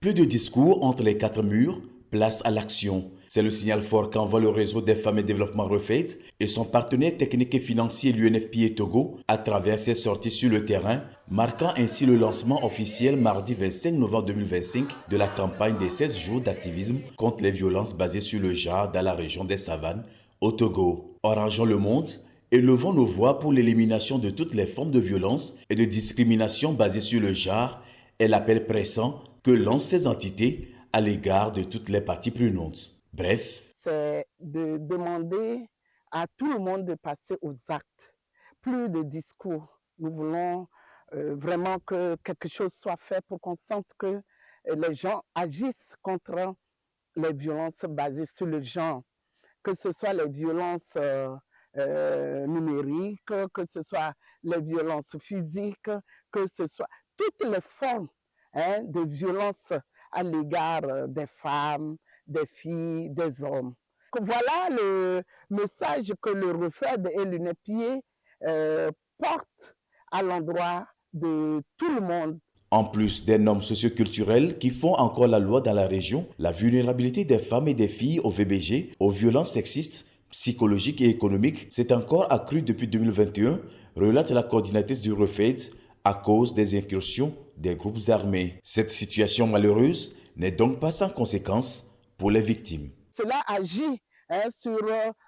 Plus de discours entre les quatre murs, place à l'action. C'est le signal fort qu'envoie le réseau des femmes et développement REFED et son partenaire technique et financier l'UNFPA Togo à travers ses sorties sur le terrain, marquant ainsi le lancement officiel mardi 25 novembre 2025 de la campagne des 16 jours d'activisme contre les violences basées sur le genre dans la région des savanes au Togo. Orangeons le monde, élevons nos voix pour l'élimination de toutes les formes de violence et de discrimination basées sur le genre est l'appel pressant que lancent ces entités à l'égard de toutes les parties prenantes. Bref, c'est de demander à tout le monde de passer aux actes, plus de discours. Nous voulons vraiment que quelque chose soit fait pour qu'on sente que les gens agissent contre les violences basées sur le genre, que ce soit les violences numériques, que ce soit les violences physiques, que ce soit toutes les formes de violence à l'égard des femmes, des filles, des hommes. Voilà le message que le REFED et l'UNEPIE portent à l'endroit de tout le monde. En plus des normes socioculturelles qui font encore la loi dans la région, la vulnérabilité des femmes et des filles au VBG, aux violences sexistes, psychologiques et économiques s'est encore accrue depuis 2021, relate la coordinatrice du REFED à cause des incursions des groupes armés. Cette situation malheureuse n'est donc pas sans conséquences pour les victimes. Cela agit sur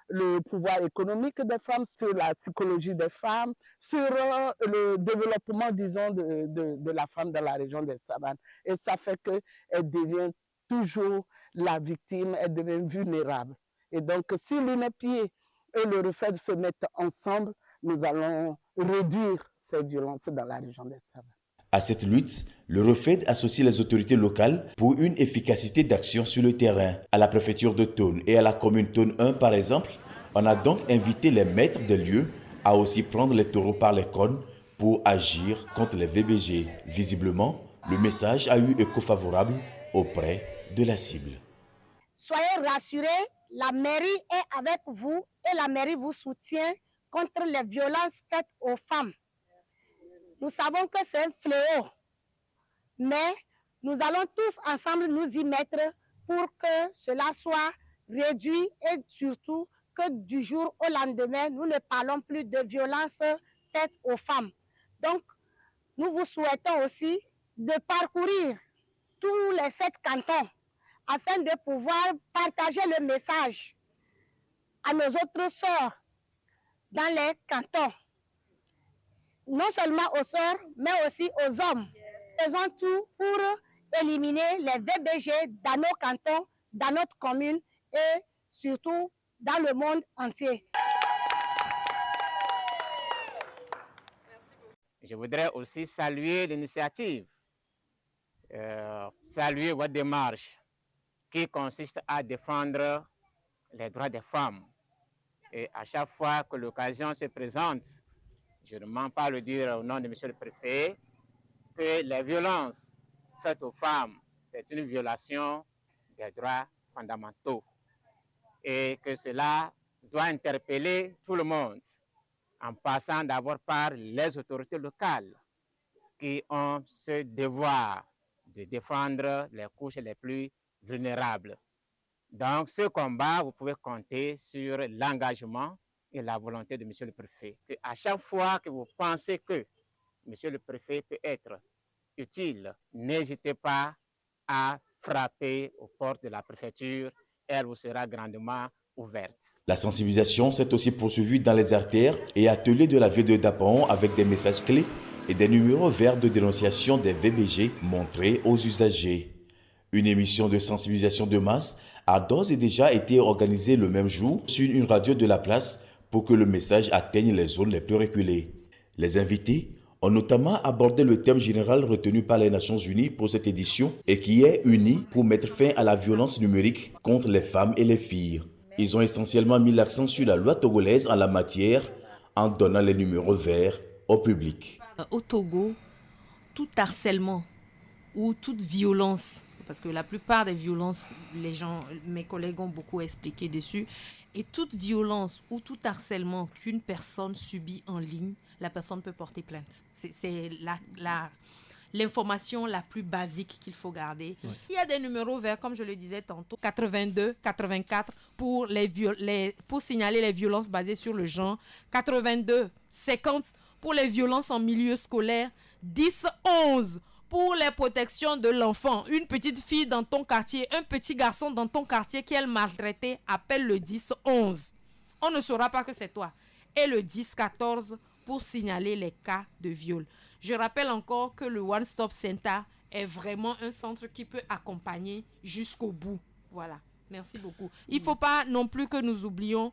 le pouvoir économique des femmes, sur la psychologie des femmes, sur le développement, disons, de la femme dans la région des savanes. Et ça fait qu'elle devient toujours la victime, elle devient vulnérable. Et donc, si l'UNEPIE et le REFED se mettent ensemble, nous allons réduire ces violences dans la région des savanes. À cette lutte, le REFED associe les autorités locales pour une efficacité d'action sur le terrain. À la préfecture de Thone et à la commune Thone 1 par exemple, on a donc invité les maîtres des lieux à aussi prendre les taureaux par les cornes pour agir contre les VBG. Visiblement, le message a eu écho favorable auprès de la cible. Soyez rassurés, la mairie est avec vous et la mairie vous soutient contre les violences faites aux femmes. Nous savons que c'est un fléau, mais nous allons tous ensemble nous y mettre pour que cela soit réduit et surtout que du jour au lendemain, nous ne parlons plus de violences faites aux femmes. Donc, nous vous souhaitons aussi de parcourir tous les 7 cantons afin de pouvoir partager le message à nos autres sœurs dans les cantons. Non seulement aux sœurs, mais aussi aux hommes. Faisons tout pour éliminer les VBG dans nos cantons, dans notre commune et surtout dans le monde entier. Je voudrais aussi saluer l'initiative, saluer votre démarche qui consiste à défendre les droits des femmes. Et à chaque fois que l'occasion se présente, je ne mens pas le dire au nom de monsieur le préfet, que les violences faites aux femmes, c'est une violation des droits fondamentaux et que cela doit interpeller tout le monde en passant d'abord par les autorités locales qui ont ce devoir de défendre les couches les plus vulnérables. Donc, ce combat, vous pouvez compter sur l'engagement et la volonté de monsieur le préfet. Et à chaque fois que vous pensez que monsieur le préfet peut être utile, n'hésitez pas à frapper aux portes de la préfecture. Elle vous sera grandement ouverte. La sensibilisation s'est aussi poursuivie dans les artères et ateliers de la ville de Dapon avec des messages clés et des numéros verts de dénonciation des VBG montrés aux usagers. Une émission de sensibilisation de masse a d'ores et déjà été organisée le même jour sur une radio de la place pour que le message atteigne les zones les plus reculées. Les invités ont notamment abordé le thème général retenu par les Nations Unies pour cette édition et qui est uni pour mettre fin à la violence numérique contre les femmes et les filles. Ils ont essentiellement mis l'accent sur la loi togolaise en la matière en donnant les numéros verts au public. Au Togo, tout harcèlement ou toute violence, parce que la plupart des violences, mes collègues ont beaucoup expliqué dessus, et toute violence ou tout harcèlement qu'une personne subit en ligne, la personne peut porter plainte. C'est l'information la plus basique qu'il faut garder. Il y a des numéros verts, comme je le disais tantôt, 82, 84 pour pour signaler les violences basées sur le genre, 82, 50 pour les violences en milieu scolaire, 10, 11 pour les protections de l'enfant. Une petite fille dans ton quartier, un petit garçon dans ton quartier qui est maltraité, appelle le 10, 11. On ne saura pas que c'est toi. Et le 10, 14 pour signaler les cas de viol. Je rappelle encore que le One Stop Center est vraiment un centre qui peut accompagner jusqu'au bout. Voilà. Merci beaucoup. Il ne faut pas non plus que nous oublions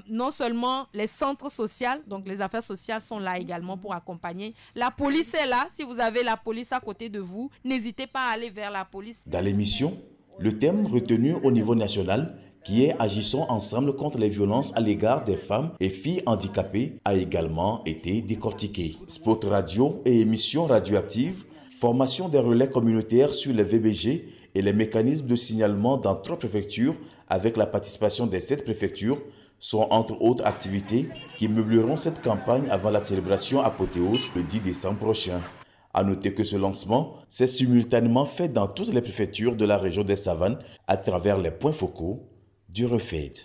non seulement les centres sociaux, donc les affaires sociales sont là également pour accompagner. La police est là. Si vous avez la police à côté de vous, n'hésitez pas à aller vers la police. Dans l'émission, le thème retenu au niveau national, qui est Agissons ensemble contre les violences à l'égard des femmes et filles handicapées, a également été décortiqué. Spot radio et émissions radioactives, formation des relais communautaires sur les VBG et les mécanismes de signalement dans 3 préfectures avec la participation des 7 préfectures sont entre autres activités qui meubleront cette campagne avant la célébration apothéose le 10 décembre prochain. À noter que ce lancement s'est simultanément fait dans toutes les préfectures de la région des Savanes à travers les points focaux du REFED.